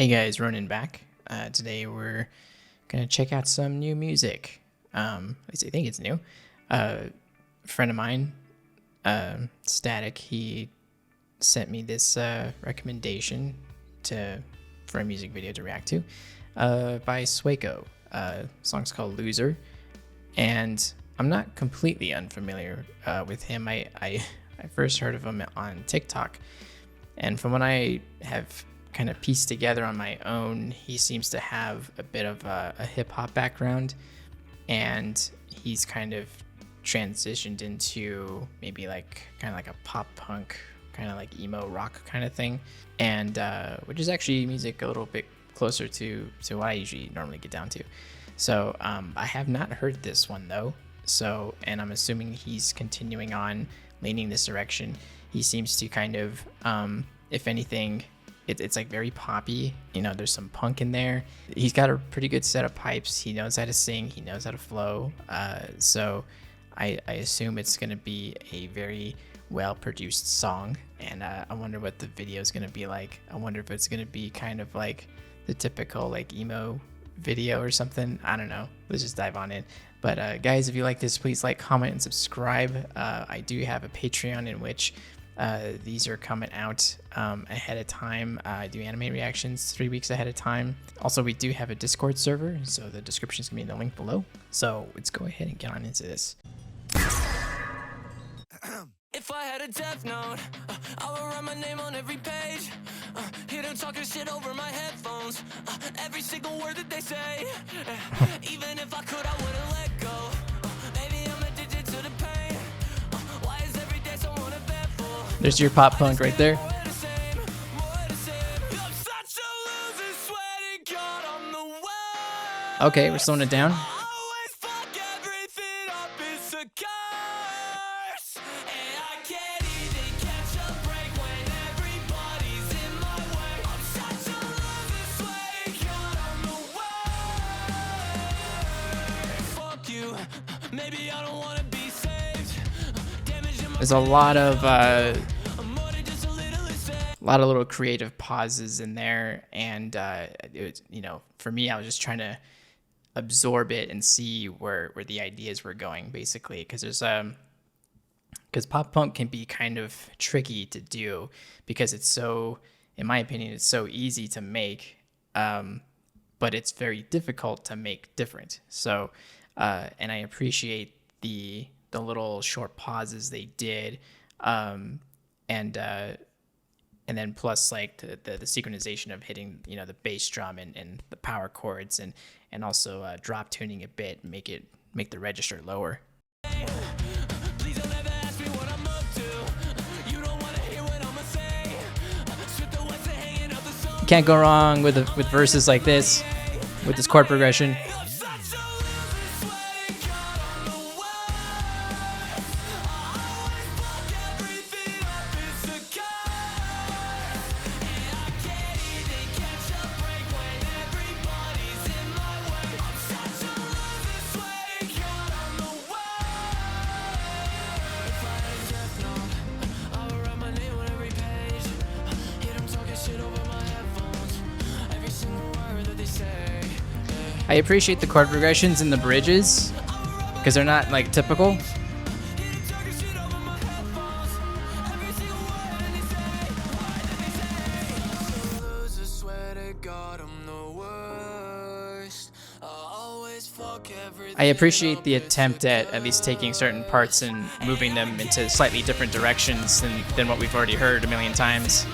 Hey guys, Ronan back. Today we're gonna check out some new music. At least I think it's new. A friend of mine, Static, he sent me this recommendation for a music video to react to by Swayco. Song's called Loser, and I'm not completely unfamiliar with him. I first heard of him on TikTok, and from what I have kind of pieced together on my own, he seems to have a bit of a hip hop background, and he's kind of transitioned into maybe like kind of like a pop punk, kind of like emo rock kind of thing, and which is actually music a little bit closer to what I usually normally get down to. So I have not heard this one though. So, and I'm assuming he's continuing on leaning this direction. He seems to kind of, if anything, it's like very poppy. You know, there's some punk in there. He's got a pretty good set of pipes. He knows how to sing. He knows how to flow. So I assume it's going to be a very well-produced song. And I wonder what the video is going to be like. I wonder if it's going to be kind of like the typical like emo video or something. I don't know. Let's just dive on in. But guys, if you like this, please like, comment, and subscribe. I do have a Patreon in which these are coming out ahead of time. I do anime reactions 3 weeks ahead of time. Also, we do have a Discord server, so the description is going to be in the link below. So let's go ahead and get on into this. If I had a death note, I would write my name on every page. Hear them talking shit over my headphones. Every single word that they say. Even if I could, I wouldn't let go. Maybe I'm addicted to the pain. Why is every day someone eventful? There's your pop punk right there. Okay, we're slowing it down. Maybe I don't want to be saved. There's a lot of little creative pauses in there, and it was, you know, for me, I was just trying to absorb it and see where the ideas were going, basically, because there's because pop punk can be kind of tricky to do because it's so, in my opinion, it's so easy to make, but it's very difficult to make different. So and I appreciate the little short pauses they did, and then plus like the synchronization of hitting, you know, the bass drum and the power chords, and also drop tuning a bit, make the register lower. Can't go wrong with verses like this, with this chord progression. I appreciate the chord progressions in the bridges because they're not like typical. I appreciate the attempt at least taking certain parts and moving them into slightly different directions than what we've already heard a million times.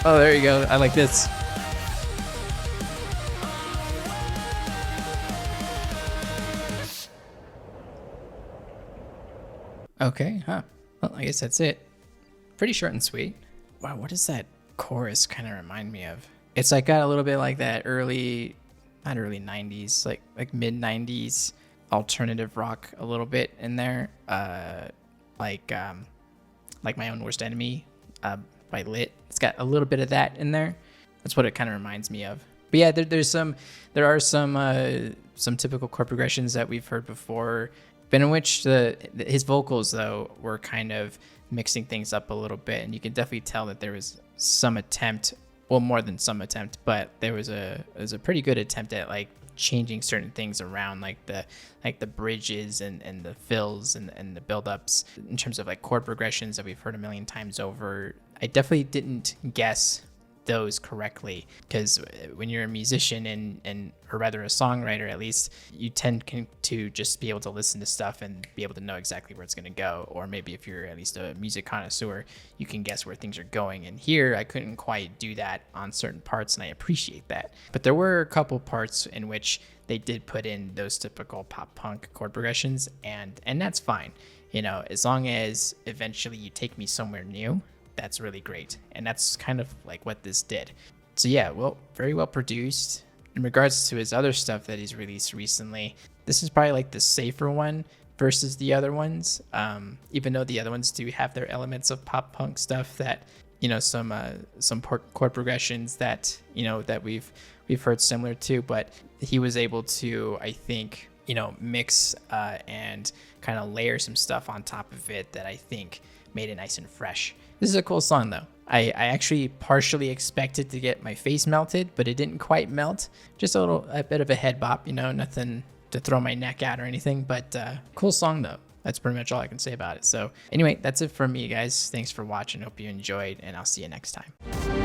Oh, there you go. I like this. Okay, huh. Well, I guess that's it. Pretty short and sweet. Wow, what does that chorus kind of remind me of? It's like got a little bit like that early, not early 90s, like mid 90s alternative rock a little bit in there. Like My Own Worst Enemy by Lit. It's got a little bit of that in there. That's what it kind of reminds me of. But yeah, there are some typical chord progressions that we've heard before. but in which his vocals though were kind of mixing things up a little bit, and you can definitely tell that there was some attempt, well, more than some attempt, but there was a pretty good attempt at like changing certain things around, like the bridges and the fills and the build-ups in terms of like chord progressions that we've heard a million times over. I definitely didn't guess those correctly, because when you're a musician and or rather a songwriter, at least, you tend to just be able to listen to stuff and be able to know exactly where it's going to go. Or maybe if you're at least a music connoisseur, you can guess where things are going. And here I couldn't quite do that on certain parts, and I appreciate that. But there were a couple parts in which they did put in those typical pop punk chord progressions, and that's fine. You know, as long as eventually you take me somewhere new, that's really great. And that's kind of like what this did. So yeah, well, very well produced. In regards to his other stuff that he's released recently, this is probably like the safer one versus the other ones. Even though the other ones do have their elements of pop punk stuff, that, you know, some chord progressions that, you know, that we've heard similar to, but he was able to, I think, you know, mix and kind of layer some stuff on top of it that I think made it nice and fresh. This is a cool song though. I actually partially expected to get my face melted, but it didn't quite melt. Just a bit of a head bop, you know, nothing to throw my neck out or anything, but cool song though. That's pretty much all I can say about it. So anyway, that's it from me, guys. Thanks for watching. Hope you enjoyed, and I'll see you next time.